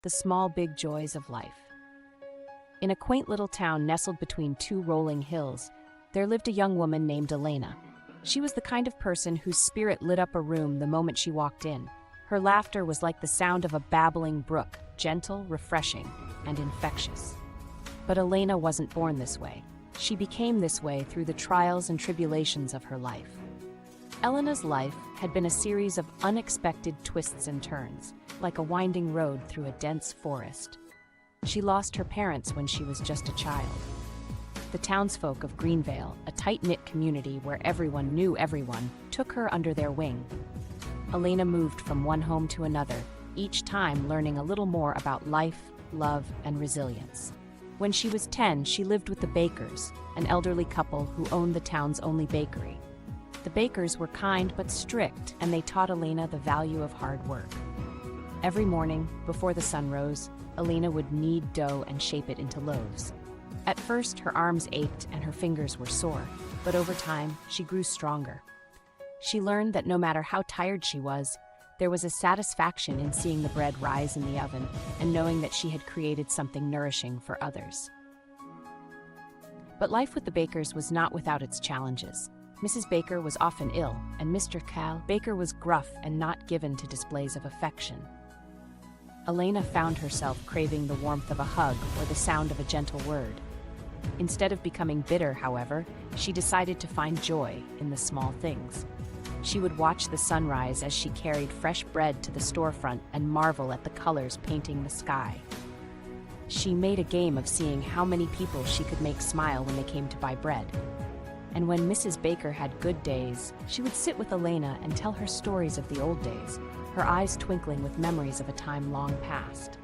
the small, big joys of life. In a quaint little town nestled between two rolling hills, there lived a young woman named Elena. She was the kind of person whose spirit lit up a room the moment she walked in. Her laughter was like the sound of a babbling brook, gentle, refreshing, and infectious. But Elena wasn't born this way. She became this way through the trials and tribulations of her life. Elena's life had been a series of unexpected twists and turns, like a winding road through a dense forest. She lost her parents when she was just a child. The townsfolk of Greenvale, a tight-knit community where everyone knew everyone, took her under their wing. Elena moved from one home to another, each time learning a little more about life, love, and resilience. When she was 10, she lived with the Bakers, an elderly couple who owned the town's only bakery. The Bakers were kind but strict, and they taught Elena the value of hard work. Every morning, before the sun rose, Elena would knead dough and shape it into loaves. At first, her arms ached and her fingers were sore, but over time, she grew stronger. She learned that no matter how tired she was, there was a satisfaction in seeing the bread rise in the oven and knowing that she had created something nourishing for others. But life with the Bakers was not without its challenges. Mrs. Baker was often ill, and Mr. Cal Baker was gruff and not given to displays of affection. Elena found herself craving the warmth of a hug or the sound of a gentle word. Instead of becoming bitter, however, she decided to find joy in the small things. She would watch the sunrise as she carried fresh bread to the storefront and marvel at the colors painting the sky. She made a game of seeing how many people she could make smile when they came to buy bread. And when Mrs. Baker had good days, she would sit with Elena and tell her stories of the old days, her eyes twinkling with memories of a time long past.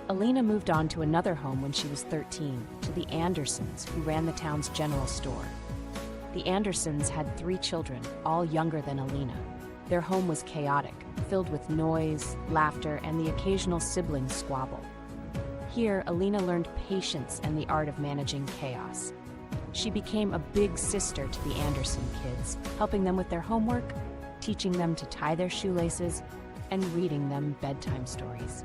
Elena moved on to another home when she was 13, to the Andersons, who ran the town's general store. The Andersons had 3 children, all younger than Elena. Their home was chaotic, filled with noise, laughter, and the occasional sibling squabble. Here, Elena learned patience and the art of managing chaos. She became a big sister to the Anderson kids, helping them with their homework, teaching them to tie their shoelaces, and reading them bedtime stories.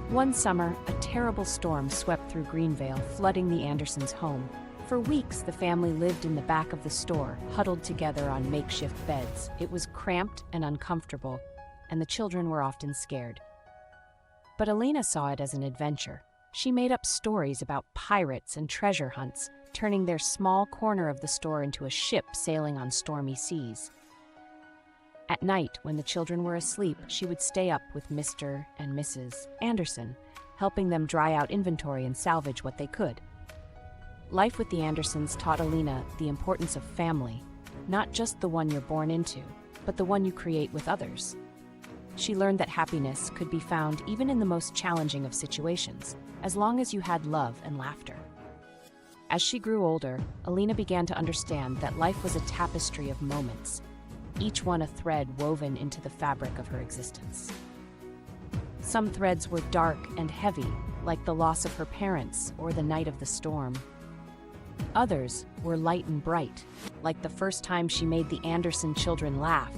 One summer, a terrible storm swept through Greenvale, flooding the Andersons' home. For weeks, the family lived in the back of the store, huddled together on makeshift beds. It was cramped and uncomfortable, and the children were often scared. But Elena saw it as an adventure. She made up stories about pirates and treasure hunts, turning their small corner of the store into a ship sailing on stormy seas. At night, when the children were asleep, she would stay up with Mr. and Mrs. Anderson, helping them dry out inventory and salvage what they could. Life with the Andersons taught Elena the importance of family, not just the one you're born into, but the one you create with others. She learned that happiness could be found even in the most challenging of situations, as long as you had love and laughter. As she grew older, Elena began to understand that life was a tapestry of moments, each one a thread woven into the fabric of her existence. Some threads were dark and heavy, like the loss of her parents or the night of the storm. Others were light and bright, like the first time she made the Anderson children laugh,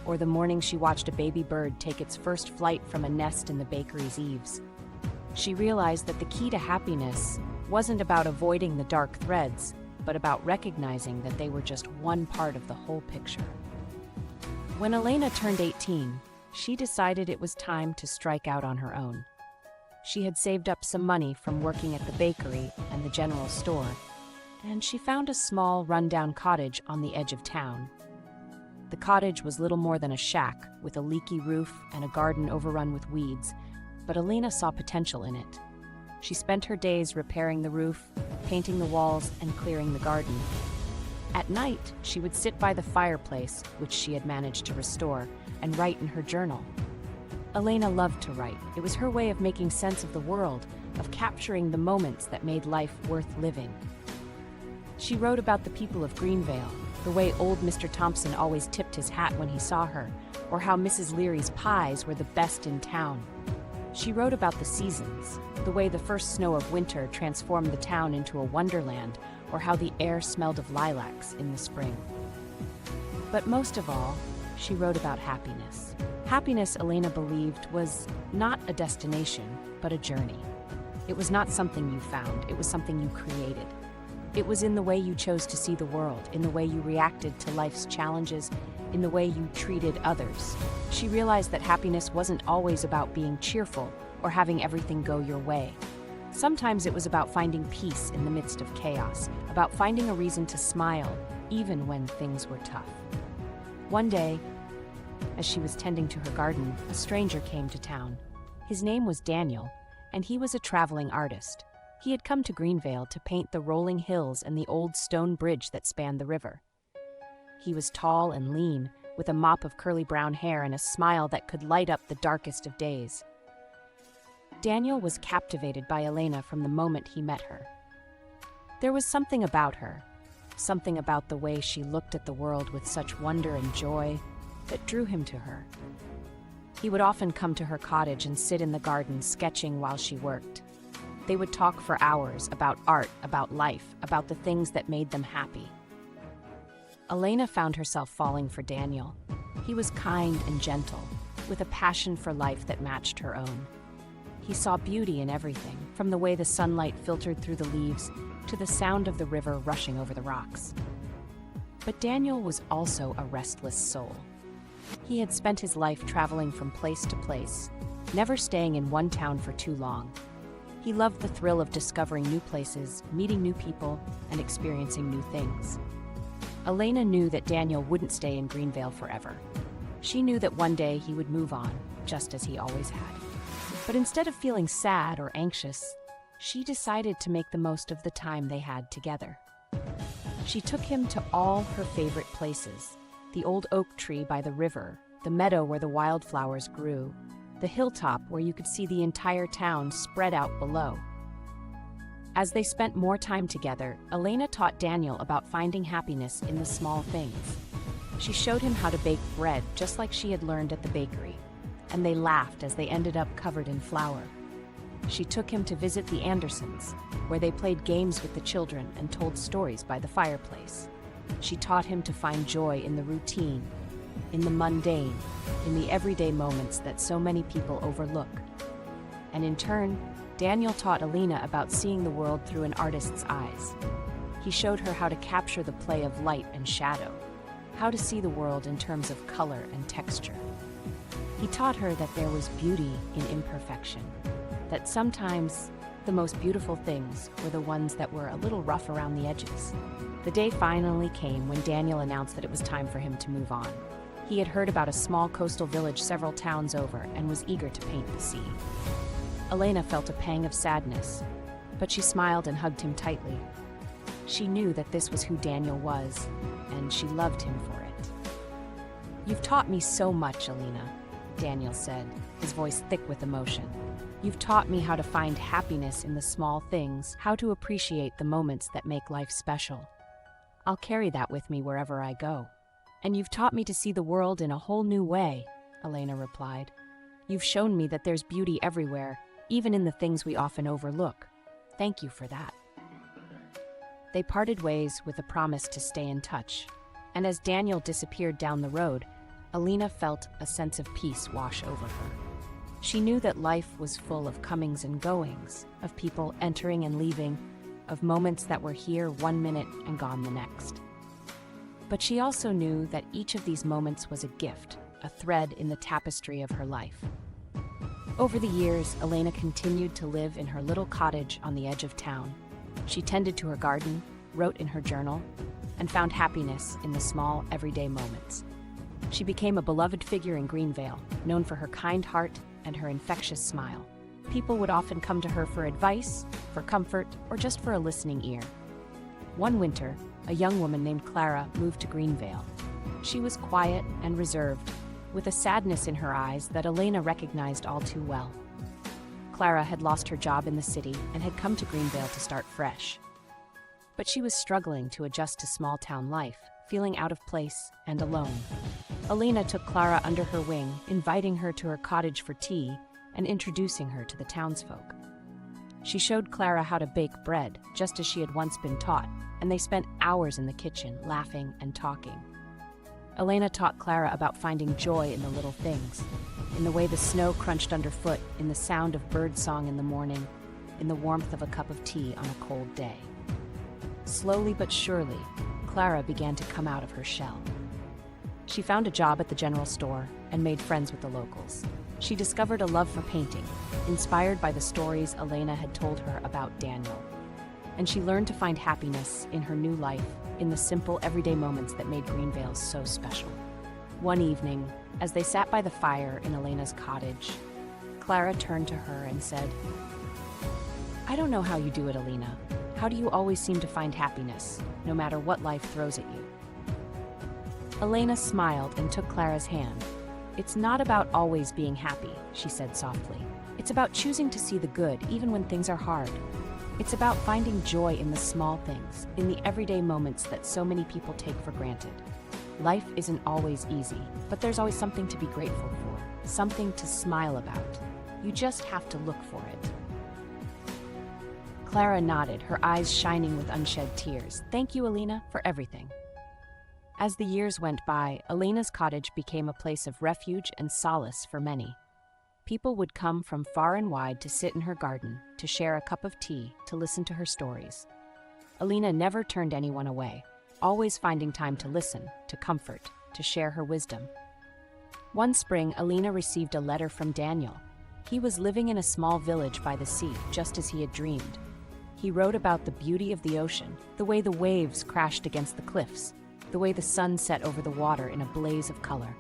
or the morning she watched a baby bird take its first flight from a nest in the bakery's eaves. She realized that the key to happiness wasn't about avoiding the dark threads, but about recognizing that they were just one part of the whole picture. When Elena turned 18, she decided it was time to strike out on her own. She had saved up some money from working at the bakery and the general store, and she found a small, rundown cottage on the edge of town. The cottage was little more than a shack, with a leaky roof and a garden overrun with weeds, but Elena saw potential in it. She spent her days repairing the roof, painting the walls, and clearing the garden. At night, she would sit by the fireplace, which she had managed to restore, and write in her journal. Elena loved to write. It was her way of making sense of the world, of capturing the moments that made life worth living. She wrote about the people of Greenvale, the way old Mr. Thompson always tipped his hat when he saw her, or how Mrs. Leary's pies were the best in town. She wrote about the seasons, the way the first snow of winter transformed the town into a wonderland, or how the air smelled of lilacs in the spring. But most of all, she wrote about happiness. Happiness, Elena believed, was not a destination, but a journey. It was not something you found, it was something you created. It was in the way you chose to see the world, in the way you reacted to life's challenges, in the way you treated others. She realized that happiness wasn't always about being cheerful or having everything go your way. Sometimes it was about finding peace in the midst of chaos, about finding a reason to smile, even when things were tough. One day, as she was tending to her garden, a stranger came to town. His name was Daniel, and he was a traveling artist. He had come to Greenvale to paint the rolling hills and the old stone bridge that spanned the river. He was tall and lean, with a mop of curly brown hair and a smile that could light up the darkest of days. Daniel was captivated by Elena from the moment he met her. There was something about her, something about the way she looked at the world with such wonder and joy, that drew him to her. He would often come to her cottage and sit in the garden sketching while she worked. They would talk for hours about art, about life, about the things that made them happy. Elena found herself falling for Daniel. He was kind and gentle, with a passion for life that matched her own. He saw beauty in everything, from the way the sunlight filtered through the leaves to the sound of the river rushing over the rocks. But Daniel was also a restless soul. He had spent his life traveling from place to place, never staying in one town for too long. He loved the thrill of discovering new places, meeting new people, and experiencing new things. Elena knew that Daniel wouldn't stay in Greenvale forever. She knew that one day he would move on, just as he always had. But instead of feeling sad or anxious, she decided to make the most of the time they had together. She took him to all her favorite places: the old oak tree by the river, the meadow where the wildflowers grew, the hilltop where you could see the entire town spread out below. As they spent more time together, Elena taught Daniel about finding happiness in the small things. She showed him how to bake bread just like she had learned at the bakery, and they laughed as they ended up covered in flour. She took him to visit the Andersons, where they played games with the children and told stories by the fireplace. She taught him to find joy in the routine, in the mundane, in the everyday moments that so many people overlook. And in turn, Daniel taught Elena about seeing the world through an artist's eyes. He showed her how to capture the play of light and shadow, how to see the world in terms of color and texture. He taught her that there was beauty in imperfection, that sometimes the most beautiful things were the ones that were a little rough around the edges. The day finally came when Daniel announced that it was time for him to move on. He had heard about a small coastal village several towns over and was eager to paint the sea. Elena felt a pang of sadness, but she smiled and hugged him tightly. She knew that this was who Daniel was, and she loved him for it. "You've taught me so much, Elena," Daniel said, his voice thick with emotion. "You've taught me how to find happiness in the small things, how to appreciate the moments that make life special. I'll carry that with me wherever I go." "And you've taught me to see the world in a whole new way," Elena replied. "You've shown me that there's beauty everywhere, even in the things we often overlook. Thank you for that." They parted ways with a promise to stay in touch, and as Daniel disappeared down the road, Elena felt a sense of peace wash over her. She knew that life was full of comings and goings, of people entering and leaving, of moments that were here one minute and gone the next. But she also knew that each of these moments was a gift, a thread in the tapestry of her life. Over the years, Elena continued to live in her little cottage on the edge of town. She tended to her garden, wrote in her journal, and found happiness in the small, everyday moments. She became a beloved figure in Greenvale, known for her kind heart and her infectious smile. People would often come to her for advice, for comfort, or just for a listening ear. One winter, a young woman named Clara moved to Greenvale. She was quiet and reserved, with a sadness in her eyes that Elena recognized all too well. Clara had lost her job in the city and had come to Greenvale to start fresh. But she was struggling to adjust to small-town life, feeling out of place and alone. Elena took Clara under her wing, inviting her to her cottage for tea and introducing her to the townsfolk. She showed Clara how to bake bread, just as she had once been taught, and they spent hours in the kitchen, laughing and talking. Elena taught Clara about finding joy in the little things, in the way the snow crunched underfoot, in the sound of birdsong in the morning, in the warmth of a cup of tea on a cold day. Slowly but surely, Clara began to come out of her shell. She found a job at the general store and made friends with the locals. She discovered a love for painting, inspired by the stories Elena had told her about Daniel. And she learned to find happiness in her new life, in the simple, everyday moments that made Greenvale so special. One evening, as they sat by the fire in Elena's cottage, Clara turned to her and said, "I don't know how you do it, Elena. How do you always seem to find happiness, no matter what life throws at you?" Elena smiled and took Clara's hand. "It's not about always being happy," she said softly. "It's about choosing to see the good even when things are hard. It's about finding joy in the small things, in the everyday moments that so many people take for granted. Life isn't always easy, but there's always something to be grateful for, something to smile about. You just have to look for it." Clara nodded, her eyes shining with unshed tears. "Thank you, Elena, for everything." As the years went by, Elena's cottage became a place of refuge and solace for many. People would come from far and wide to sit in her garden, to share a cup of tea, to listen to her stories. Elena never turned anyone away, always finding time to listen, to comfort, to share her wisdom. One spring, Elena received a letter from Daniel. He was living in a small village by the sea, just as he had dreamed. He wrote about the beauty of the ocean, the way the waves crashed against the cliffs, the way the sun set over the water in a blaze of color.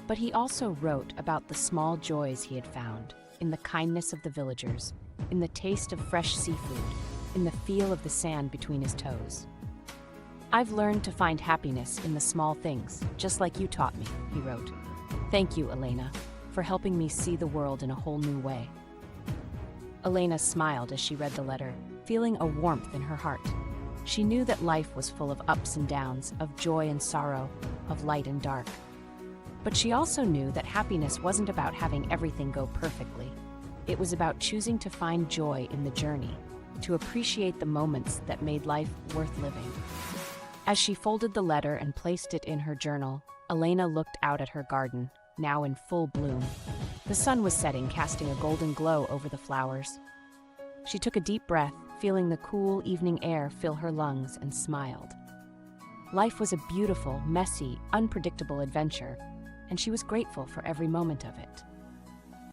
But he also wrote about the small joys he had found, in the kindness of the villagers, in the taste of fresh seafood, in the feel of the sand between his toes. "I've learned to find happiness in the small things, just like you taught me," he wrote. "Thank you, Elena, for helping me see the world in a whole new way." Elena smiled as she read the letter, feeling a warmth in her heart. She knew that life was full of ups and downs, of joy and sorrow, of light and dark. But she also knew that happiness wasn't about having everything go perfectly. It was about choosing to find joy in the journey, to appreciate the moments that made life worth living. As she folded the letter and placed it in her journal, Elena looked out at her garden, now in full bloom. The sun was setting, casting a golden glow over the flowers. She took a deep breath, feeling the cool evening air fill her lungs, and smiled. Life was a beautiful, messy, unpredictable adventure, and she was grateful for every moment of it.